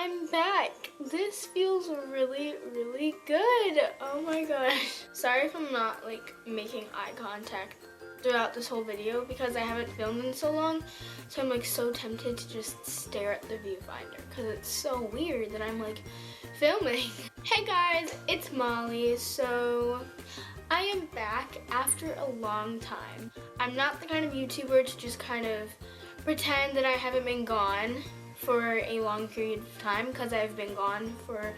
I'm back. This feels really, really good. Oh my gosh. Sorry if I'm not like making eye contact throughout this whole video because I haven't filmed in so long. So I'm like so tempted to just stare at the viewfinder because it's so weird that I'm like filming. Hey guys, it's Molly. So I am back after a long time. I'm not the kind of YouTuber to just kind of pretend that I haven't been gone for a long period of time, because I've been gone for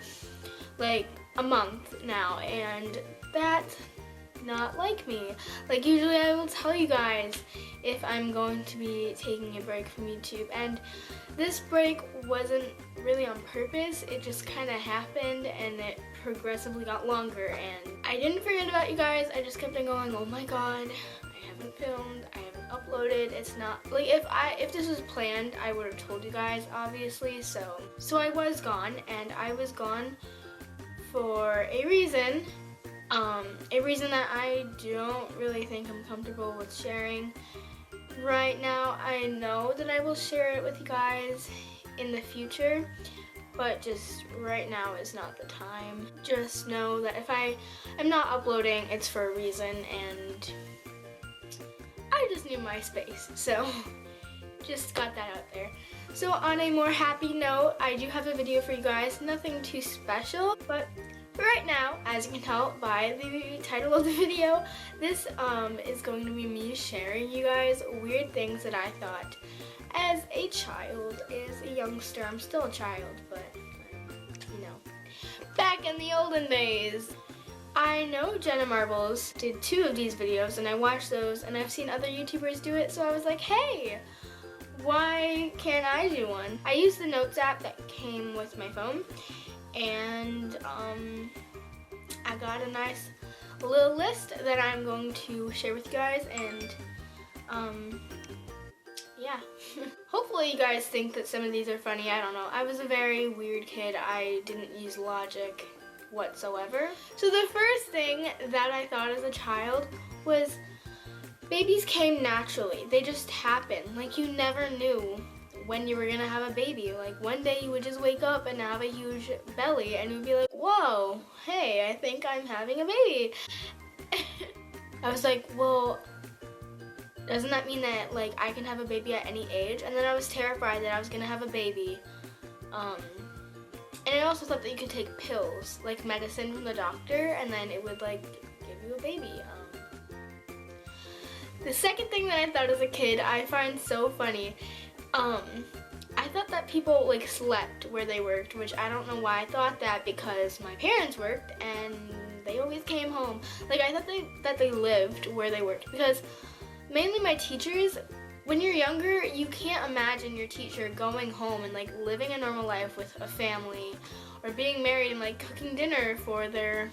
like a month now, and that's not like me. Like usually I will tell you guys if I'm going to be taking a break from YouTube, and this break wasn't really on purpose. It just kind of happened and it progressively got longer, and I didn't forget about you guys. I just kept on going, oh my god, I haven't filmed, I haven't uploaded. It's not like if this was planned, I would have told you guys, obviously. So I was gone, and I was gone for a reason that I don't really think I'm comfortable with sharing right now. I know that I will share it with you guys in the future, but just right now is not the time. Just know that if I am not uploading, it's for a reason, and I just need my space. So just got that out there. So on a more happy note, I do have a video for you guys. Nothing too special, but right now, as you can tell by the title of the video, this is going to be me sharing you guys weird things that I thought as a child, as a youngster. I'm still a child, but you know, back in the olden days. I know Jenna Marbles did 2 of these videos, and I watched those, and I've seen other YouTubers do it, so I was like, hey, why can't I do one? I used the Notes app that came with my phone, and I got a nice little list that I'm going to share with you guys, and yeah. Hopefully you guys think that some of these are funny. I don't know. I was a very weird kid. I didn't use logic whatsoever. So the first thing that I thought as a child was babies came naturally. They just happened. Like you never knew when you were gonna have a baby. Like one day you would just wake up and have a huge belly, and you'd be like, whoa, hey, I think I'm having a baby. I was like, well, doesn't that mean that like I can have a baby at any age? And then I was terrified that I was gonna have a baby. And I also thought that you could take pills, like medicine from the doctor, and then it would like give you a baby. The second thing that I thought as a kid, I find so funny. I thought that people like slept where they worked, which I don't know why I thought that, because my parents worked and they always came home. Like I thought that they lived where they worked, because mainly my teachers, when you're younger, you can't imagine your teacher going home and like living a normal life with a family, or being married and like cooking dinner for their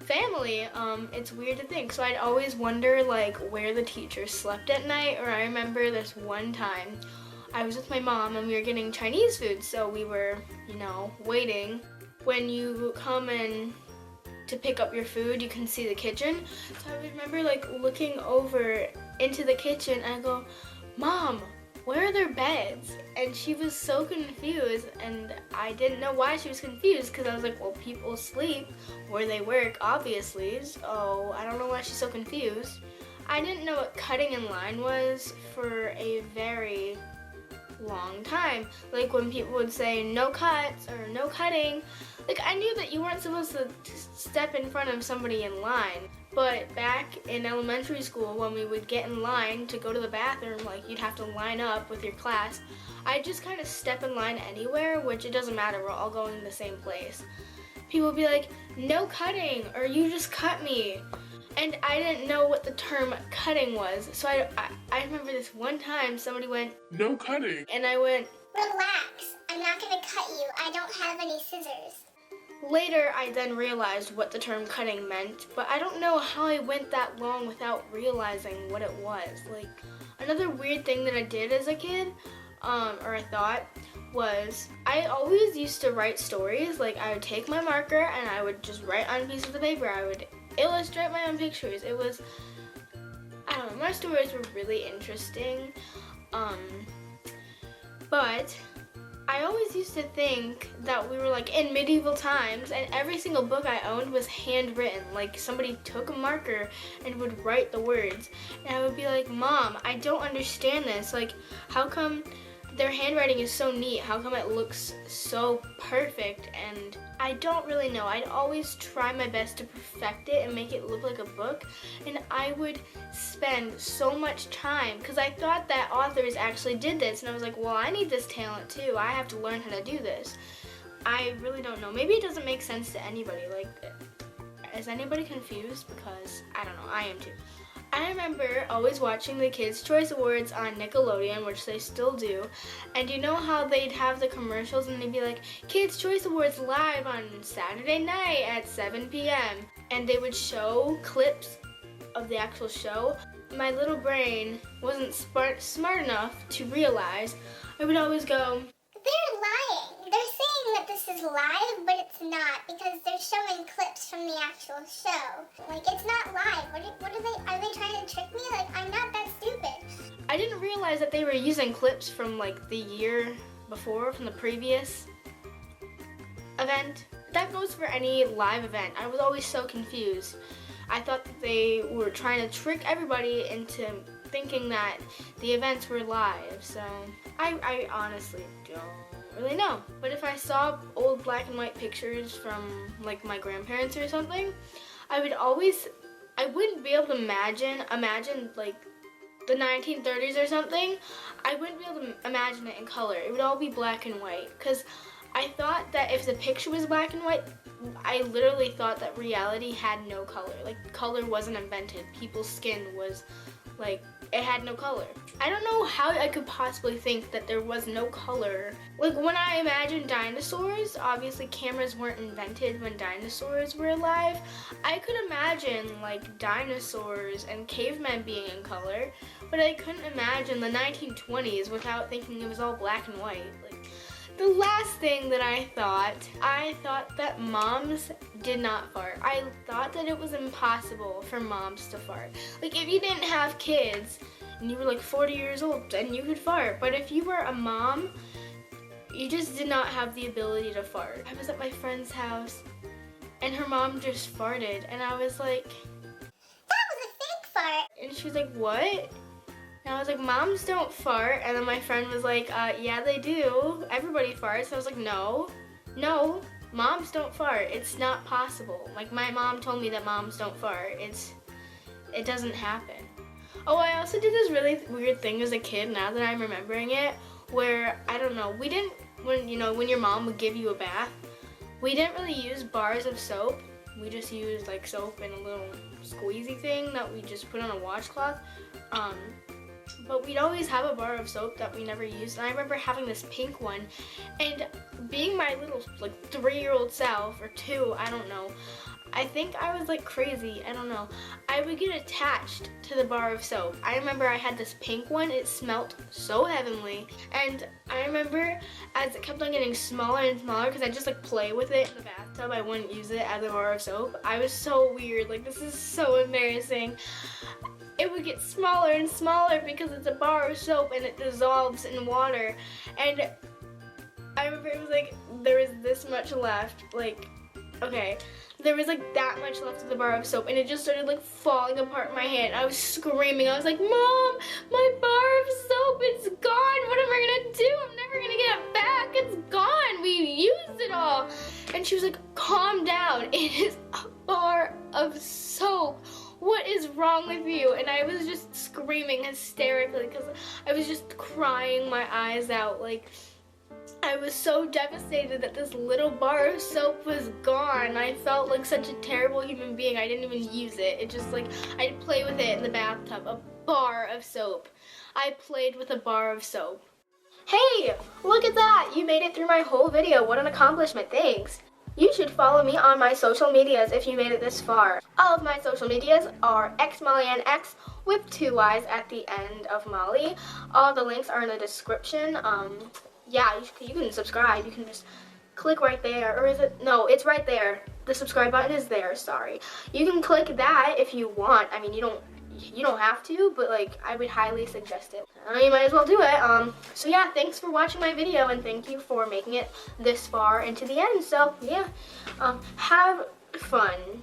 family. It's weird to think. So I'd always wonder like where the teachers slept at night. Or I remember this one time I was with my mom and we were getting Chinese food, so we were, you know, waiting. When you come in to pick up your food, you can see the kitchen. So I remember like looking over into the kitchen, and I go, Mom, where are their beds? And she was so confused, and I didn't know why she was confused, because I was like, well, people sleep where they work, obviously, so I don't know why she's so confused. I didn't know what cutting in line was for a very long time. Like when people would say no cuts or no cutting, like I knew that you weren't supposed to step in front of somebody in line. But back in elementary school, when we would get in line to go to the bathroom, like you'd have to line up with your class, I'd just kind of step in line anywhere, which it doesn't matter, we're all going to the same place. People would be like, no cutting, or you just cut me. And I didn't know what the term cutting was. So I remember this one time somebody went, no cutting. And I went, relax, I'm not gonna cut you. I don't have any scissors. Later, I then realized what the term cutting meant, but I don't know how I went that long without realizing what it was. Like, another weird thing that I did as a kid, or I thought, was I always used to write stories. Like, I would take my marker and I would just write on pieces of paper. I would illustrate my own pictures. It was, I don't know, my stories were really interesting. But I always used to think that we were like in medieval times and every single book I owned was handwritten. Like somebody took a marker and would write the words. And I would be like, Mom, I don't understand this. Like, how come their handwriting is so neat? How come it looks so perfect? And I don't really know. I'd always try my best to perfect it and make it look like a book. And I would spend so much time because I thought that authors actually did this. And I was like, well, I need this talent too. I have to learn how to do this. I really don't know. Maybe it doesn't make sense to anybody. Like, is anybody confused? Because I don't know. I am too. I remember always watching the Kids' Choice Awards on Nickelodeon, which they still do, and you know how they'd have the commercials and they'd be like, Kids' Choice Awards live on Saturday night at 7 p.m. and they would show clips of the actual show. My little brain wasn't smart enough to realize. I would always go, They're lying. They're saying that this is live, but it's not because they're showing clips from the actual show. Like, it's not live. Are they trying to trick me? Like, I'm not that stupid. I didn't realize that they were using clips from like the year before, from the previous event. That goes for any live event. I was always so confused. I thought that they were trying to trick everybody into thinking that the events were live, so I honestly don't really know. But if I saw old black and white pictures from like my grandparents or something, I wouldn't be able to imagine like the 1930s or something. I wouldn't be able to imagine it in color. It would all be black and white because I thought that if the picture was black and white, I literally thought that reality had no color. Like, color wasn't invented. People's skin was like, it had no color. I don't know how I could possibly think that there was no color. Like, when I imagine dinosaurs, obviously cameras weren't invented when dinosaurs were alive. I could imagine like dinosaurs and cavemen being in color, but I couldn't imagine the 1920s without thinking it was all black and white. Like, the last thing that I thought that moms did not fart. I thought that it was impossible for moms to fart. Like, if you didn't have kids and you were like 40 years old, then you could fart. But if you were a mom, you just did not have the ability to fart. I was at my friend's house and her mom just farted and I was like, That was a fake fart. and she was like, what? And I was like, moms don't fart. And then my friend was like, yeah, they do. Everybody farts. And I was like, no, moms don't fart. It's not possible. Like, my mom told me that moms don't fart. It doesn't happen. Oh, I also did this really weird thing as a kid, now that I'm remembering it, where, I don't know, we didn't, when your mom would give you a bath, we didn't really use bars of soap. We just used like soap and a little squeezy thing that we just put on a washcloth. But we'd always have a bar of soap that we never used, and I remember having this pink one, and being my little like 3-year-old self, or 2, I don't know, I think I was like crazy, I don't know, I would get attached to the bar of soap. I remember I had this pink one, it smelled so heavenly, and I remember as it kept on getting smaller and smaller, because I just like play with it in the bathtub, I wouldn't use it as a bar of soap. I was so weird, like, this is so embarrassing. It would get smaller and smaller because it's a bar of soap and it dissolves in water. And I remember it was like, there was this much left, like, okay, there was like that much left of the bar of soap and it just started like falling apart in my hand. I was screaming, I was like, Mom, my bar of soap, it's gone, what am I gonna do? I'm never gonna get it back, it's gone, we used it all. And she was like, calm down, it is a bar of soap. What is wrong with you? And I was just screaming hysterically because I was just crying my eyes out. Like, I was so devastated that this little bar of soap was gone. I felt like such a terrible human being. I didn't even use it. It just like, I'd play with it in the bathtub. A bar of soap. I played with a bar of soap. Hey, look at that. You made it through my whole video. What an accomplishment. Thanks. You should follow me on my social medias if you made it this far. All of my social medias are xmollyanx with 2 Y's at the end of Molly. All the links are in the description. Yeah, you can subscribe. You can just click right there. Or is it? No, it's right there. The subscribe button is there, sorry. You can click that if you want. I mean, you you don't have to, but like I would highly suggest it. You might as well do it. So yeah, thanks for watching my video, and thank you for making it this far into the end. So yeah, have fun.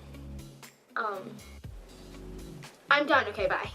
I'm done. Okay, bye.